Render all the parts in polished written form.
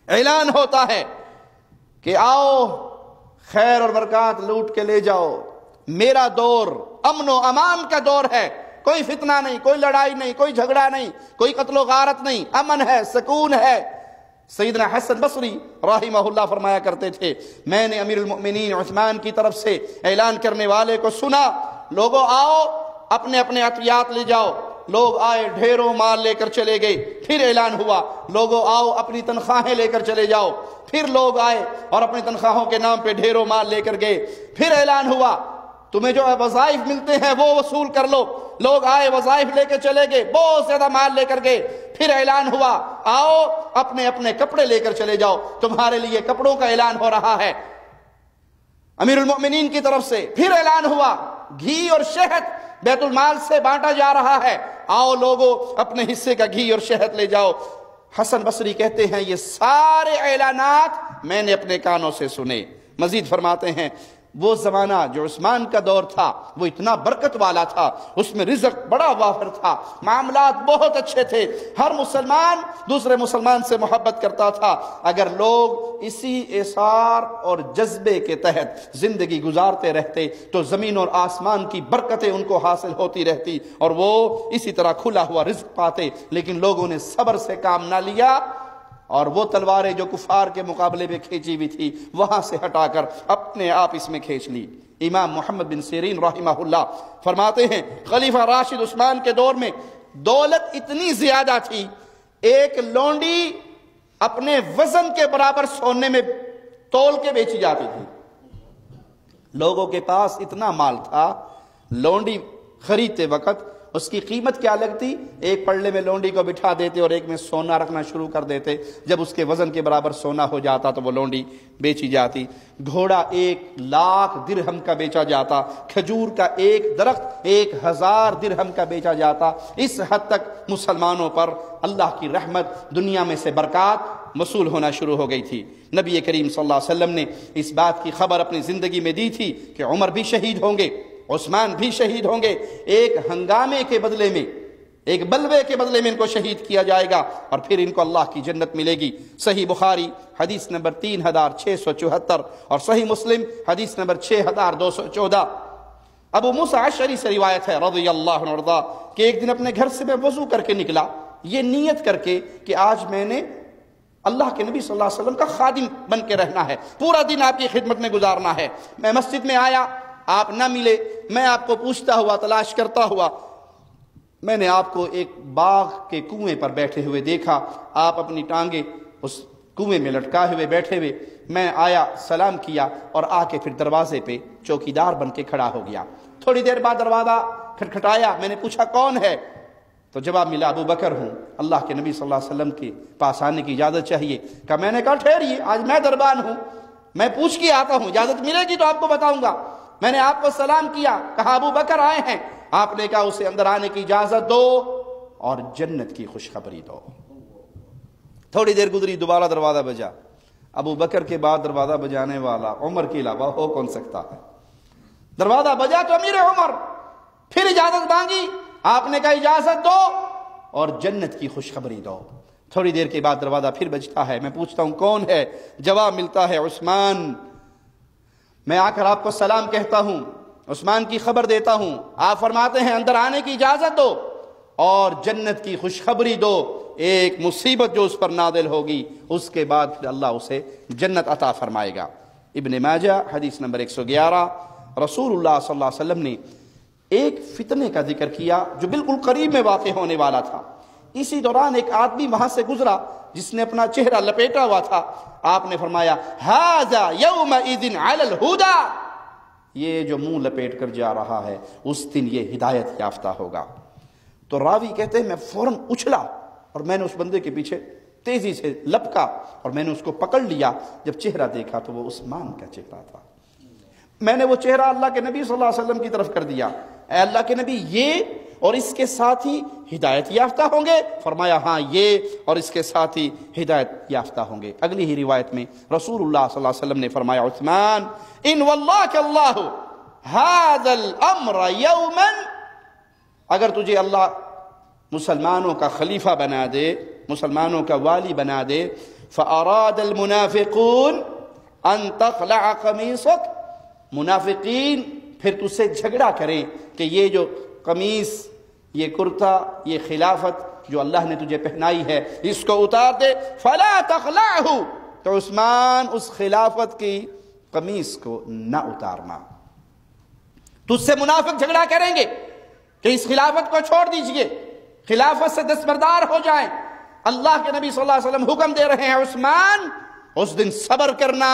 اعلان ہوتا ہے کہ آؤ خیر اور برکات لوٹ کے لے جاؤ، میرا دور امن و امان کا دور ہے، کوئی فتنہ نہیں، کوئی لڑائی نہیں، کوئی جھگڑا نہیں، کوئی قتل و غارت نہیں، امن ہے، سکون ہے۔ سیدنا حسن بصری رحمہ اللہ فرمایا کرتے تھے، میں نے امیر المؤمنین عثمان کی طرف سے اعلان کرنے والے کو سنا، لوگوں آؤ اپنے اپنے عطیات لے جاؤ۔ لوگ آئے، ڈھیروں مال لے کر چلے گئے۔ پھر اعلان ہوا، لوگوں آؤ اپنی تنخواہیں لے کر چلے جاؤ۔ پھر لوگ آئے اور اپنی تنخواہوں کے نام پہ ڈھیروں مال لے کر گئے۔ پھر اعلان ہوا، تمہیں جو وظائف ملتے ہیں وہ وصول کر لو۔ لوگ آئے، وظائف لے کے چلے گئے، بہت زیادہ مال لے کر گئے۔ پھر اعلان ہوا، آؤ اپنے اپنے کپڑے لے کر چلے جاؤ، تمہارے لیے کپڑوں کا اعلان ہو رہا ہے امیر المؤمنین کی طرف سے۔ پھر اعلان ہوا، گھی اور شہد بیت المال سے بانٹا جا رہا ہے، آؤ لوگوں اپنے حصے کا گھی اور شہد لے جاؤ۔ حسن بصری کہتے ہیں یہ سارے اعلانات میں نے اپنے کانوں سے سنے۔ مزید فرماتے ہیں وہ زمانہ جو عثمان کا دور تھا وہ اتنا برکت والا تھا، اس میں رزق بڑا وافر تھا، معاملات بہت اچھے تھے، ہر مسلمان دوسرے مسلمان سے محبت کرتا تھا۔ اگر لوگ اسی اثار اور جذبے کے تحت زندگی گزارتے رہتے تو زمین اور آسمان کی برکتیں ان کو حاصل ہوتی رہتی اور وہ اسی طرح کھلا ہوا رزق پاتے، لیکن لوگوں نے صبر سے کام نہ لیا اور وہ تلواریں جو کفار کے مقابلے میں کھینچی ہوئی تھی وہاں سے ہٹا کر اپنے آپ اس میں کھینچ لی۔ امام محمد بن سیرین رحمہ اللہ فرماتے ہیں خلیفہ راشد عثمان کے دور میں دولت اتنی زیادہ تھی، ایک لونڈی اپنے وزن کے برابر سونے میں تول کے بیچی جاتی تھی۔ لوگوں کے پاس اتنا مال تھا، لونڈی خریدتے وقت اس کی قیمت کیا لگتی، ایک پلڑے میں لونڈی کو بٹھا دیتے اور ایک میں سونا رکھنا شروع کر دیتے، جب اس کے وزن کے برابر سونا ہو جاتا تو وہ لونڈی بیچی جاتی۔ گھوڑا 1,00,000 درہم کا بیچا جاتا، کھجور کا ایک درخت 1,000 درہم کا بیچا جاتا۔ اس حد تک مسلمانوں پر اللہ کی رحمت، دنیا میں سے برکات وصول ہونا شروع ہو گئی تھی۔ نبی کریم صلی اللہ علیہ وسلم نے اس بات کی خبر اپنی زندگی میں دی تھی کہ عمر بھی شہید ہوں گے، عثمان بھی شہید ہوں گے، ایک ہنگامے کے بدلے میں، ایک بلوے کے بدلے میں ان کو شہید کیا جائے گا اور پھر ان کو اللہ کی جنت ملے گی۔ صحیح بخاری حدیث نمبر 3674 اور صحیح مسلم حدیث نمبر 6214۔ ابو موسیٰ اشعری سے روایت ہے رضی اللہ عنہ وارضاہ کہ ایک دن اپنے گھر سے میں وضو کر کے نکلا، یہ نیت کر کے کہ آج میں نے اللہ کے نبی صلی اللہ علیہ وسلم کا خادم بن کے رہنا ہے، پورا دن آپ کی خدمت میں گزارنا ہے۔ میں مسجد میں آیا، آپ نہ ملے، میں آپ کو پوچھتا ہوا، تلاش کرتا ہوا، میں نے آپ کو ایک باغ کے کنویں پر بیٹھے ہوئے دیکھا، آپ اپنی ٹانگیں اس کنویں میں لٹکائے ہوئے بیٹھے ہوئے۔ میں آیا، سلام کیا اور آ کے پھر دروازے پہ چوکیدار بن کے کھڑا ہو گیا۔ تھوڑی دیر بعد دروازہ کھٹکھٹایا، میں نے پوچھا کون ہے، تو جواب ملا ابو بکر ہوں، اللہ کے نبی صلی اللہ علیہ وسلم کے پاس آنے کی اجازت چاہیے۔ کہ میں نے کہا ٹھہریے، آج میں دربان ہوں، میں پوچھ کے آتا ہوں، اجازت ملے گی تو آپ کو بتاؤں گا۔ میں نے آپ کو سلام کیا، کہا ابو بکر آئے ہیں، آپ نے کہا اسے اندر آنے کی اجازت دو اور جنت کی خوشخبری دو۔ تھوڑی دیر گزری، دوبارہ دروازہ بجا۔ ابو بکر کے بعد دروازہ بجانے والا عمر کے علاوہ ہو کون سکتا ہے؟ دروازہ بجا تو امیر عمر، پھر اجازت مانگی، آپ نے کہا اجازت دو اور جنت کی خوشخبری دو۔ تھوڑی دیر کے بعد دروازہ پھر بجتا ہے، میں پوچھتا ہوں کون ہے، جواب ملتا ہے عثمان۔ میں آ کر آپ کو سلام کہتا ہوں، عثمان کی خبر دیتا ہوں، آپ فرماتے ہیں اندر آنے کی اجازت دو اور جنت کی خوشخبری دو، ایک مصیبت جو اس پر نازل ہوگی اس کے بعد پھر اللہ اسے جنت عطا فرمائے گا۔ ابن ماجہ حدیث نمبر 111۔ رسول اللہ صلی اللہ علیہ وسلم نے ایک فتنے کا ذکر کیا جو بالکل قریب میں واقع ہونے والا تھا۔ اسی دوران ایک آدمی وہاں سے گزرا جس نے اپنا چہرہ لپیٹا ہوا تھا، آپ نے فرمایا ھذا یومئذ علی الہدی، یہ جو منہ لپیٹ کر جا رہا ہے اس دن یہ ہدایت یافتہ ہوگا۔ تو راوی کہتے ہیں میں فوراً اچھلا اور میں نے اس بندے کے پیچھے تیزی سے لپکا اور میں نے اس کو پکڑ لیا۔ جب چہرہ دیکھا تو وہ عثمان کا چہرہ تھا۔ میں نے وہ چہرہ اللہ کے نبی صلی اللہ علیہ وسلم کی طرف کر دیا، اے اللہ کے نبی یہ اور اس کے ساتھ ہی ہدایت یافتہ ہوں گے؟ فرمایا ہاں یہ اور اس کے ساتھ ہی ہدایت یافتہ ہوں گے۔ اگلی ہی روایت میں رسول اللہ صلی اللہ علیہ وسلم نے فرمایا عثمان ان واللہ کہ اللہ ھذا الامر یوما، اگر تجھے اللہ مسلمانوں کا خلیفہ بنا دے، مسلمانوں کا والی بنا دے، فَأَرَادَ الْمُنَافِقُونَ أَن تَخْلَعَ قَمِيصَكَ، منافقین پھر تجھ سے جھگڑا کریں کہ یہ جو قمیص، یہ کرتا، یہ خلافت جو اللہ نے تجھے پہنائی ہے اس کو اتار دے. فَلَا تَخْلَعْهُ، تو عثمان اس خلافت کی قمیص کو نہ اتارنا. تجھ سے منافق جھگڑا کریں گے کہ اس خلافت کو چھوڑ دیجئے، خلافت سے دستبردار ہو جائیں. اللہ کے نبی صلی اللہ علیہ وسلم حکم دے رہے ہیں عثمان اس دن صبر کرنا،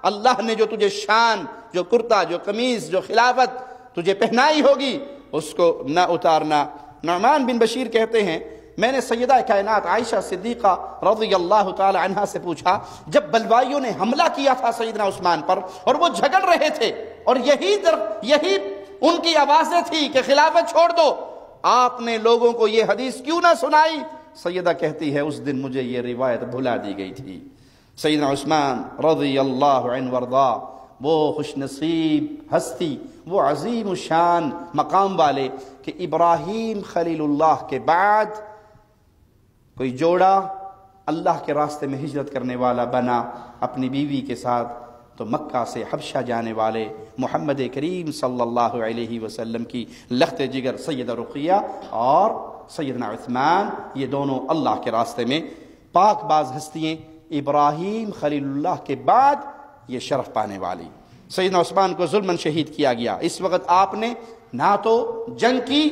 اللہ نے جو تجھے شان، جو کرتا، جو قمیص، جو خلافت تجھے پہنائی ہوگی اس کو نہ اتارنا. نعمان بن بشیر کہتے ہیں میں نے سیدہ کائنات عائشہ صدیقہ رضی اللہ تعالی عنہا سے پوچھا، جب بلوائیوں نے حملہ کیا تھا سیدنا عثمان پر اور وہ جھگڑ رہے تھے اور یہی ان کی آوازیں تھی کہ خلافت چھوڑ دو، آپ نے لوگوں کو یہ حدیث کیوں نہ سنائی؟ سیدہ کہتی ہے اس دن مجھے یہ روایت بھلا دی گئی تھی. سیدنا عثمان رضی اللہ عنہ وارضا، وہ خوش نصیب ہستی، وہ عظیم الشان مقام والے کہ ابراہیم خلیل اللہ کے بعد کوئی جوڑا اللہ کے راستے میں ہجرت کرنے والا بنا اپنی بیوی کے ساتھ، تو مکہ سے حبشہ جانے والے محمد کریم صلی اللہ علیہ وسلم کی لخت جگر سیدہ رقیہ اور سیدنا عثمان، یہ دونوں اللہ کے راستے میں پاک باز ہستیاں ابراہیم خلیل اللہ کے بعد یہ شرف پانے والی. سیدنا عثمان کو ظلماً شہید کیا گیا. اس وقت آپ نے نہ تو جنگ کی،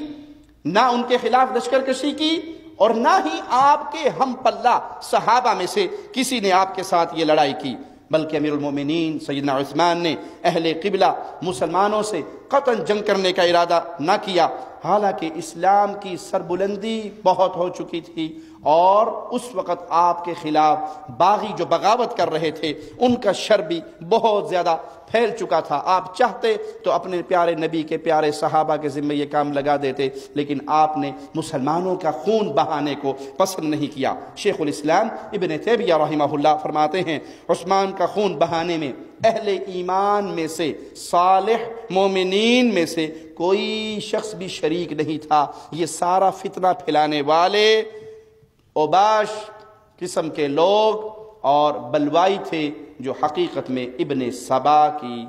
نہ ان کے خلاف لشکر کشی کی، اور نہ ہی آپ کے ہم پلہ صحابہ میں سے کسی نے آپ کے ساتھ یہ لڑائی کی، بلکہ امیر المومنین سیدنا عثمان نے اہل قبلہ مسلمانوں سے قطعاً جنگ کرنے کا ارادہ نہ کیا. حالانکہ اسلام کی سربلندی بہت ہو چکی تھی اور اس وقت آپ کے خلاف باغی جو بغاوت کر رہے تھے ان کا شر بھی بہت زیادہ پھیل چکا تھا. آپ چاہتے تو اپنے پیارے نبی کے پیارے صحابہ کے ذمہ یہ کام لگا دیتے، لیکن آپ نے مسلمانوں کا خون بہانے کو پسند نہیں کیا. شیخ الاسلام ابن تیمیہ رحمہ اللہ فرماتے ہیں عثمان کا خون بہانے میں اہل ایمان میں سے، صالح مومنین میں سے کوئی شخص بھی شریک نہیں تھا. یہ سارا فتنہ پھیلانے والے اوباش قسم کے لوگ اور بلوائی تھے جو حقیقت میں ابن سبا کی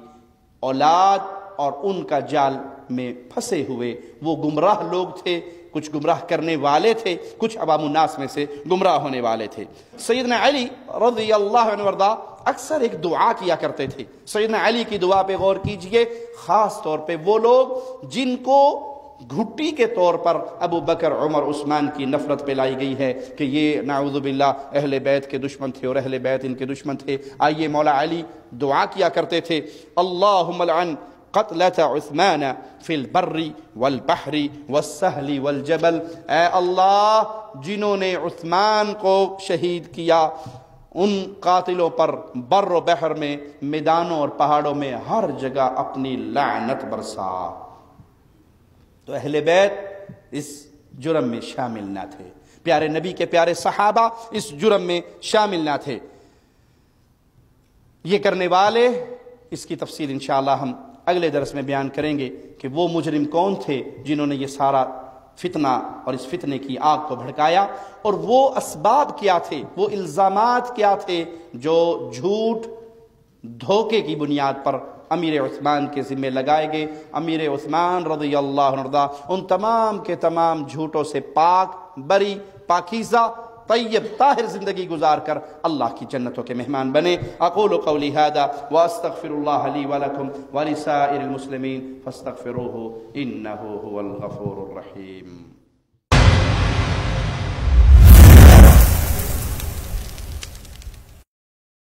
اولاد اور ان کا جال میں پھنسے ہوئے وہ گمراہ لوگ تھے. کچھ گمراہ کرنے والے تھے، کچھ عوام الناس میں سے گمراہ ہونے والے تھے. سیدنا علی رضی اللہ عنہ وارضا اکثر ایک دعا کیا کرتے تھے. سیدنا علی کی دعا پہ غور کیجئے، خاص طور پہ وہ لوگ جن کو گھٹی کے طور پر ابو بکر، عمر، عثمان کی نفرت پہ لائی گئی ہے کہ یہ نعوذ باللہ اہل بیت کے دشمن تھے اور اہل بیت ان کے دشمن تھے. آئیے مولا علی دعا کیا کرتے تھے، اللہم لعن قتلۃ عثمان فی البر والبحر والسہل والجبل، اے اللہ جنہوں نے عثمان کو شہید کیا ان قاتلوں پر بر و بحر میں، میدانوں اور پہاڑوں میں، ہر جگہ اپنی لعنت برسا. تو اہل بیت اس جرم میں شامل نہ تھے، پیارے نبی کے پیارے صحابہ اس جرم میں شامل نہ تھے. یہ کرنے والے، اس کی تفصیل انشاءاللہ ہم اگلے درس میں بیان کریں گے کہ وہ مجرم کون تھے جنہوں نے یہ سارا فتنہ اور اس فتنے کی آگ کو بھڑکایا، اور وہ اسباب کیا تھے، وہ الزامات کیا تھے جو جھوٹ دھوکے کی بنیاد پر امیر عثمان کے ذمہ لگائے گئے. امیر عثمان رضی اللہ عنہ ان تمام کے تمام جھوٹوں سے پاک، بری، پاکیزہ، طیب، طاہر زندگی گزار کر اللہ کی جنتوں کے مہمان بنے. اقول قولی ھذا واستغفر اللہ لی ولکم ولسائر المسلمین فاستغفروہ انہ هو الغفور الرحیم.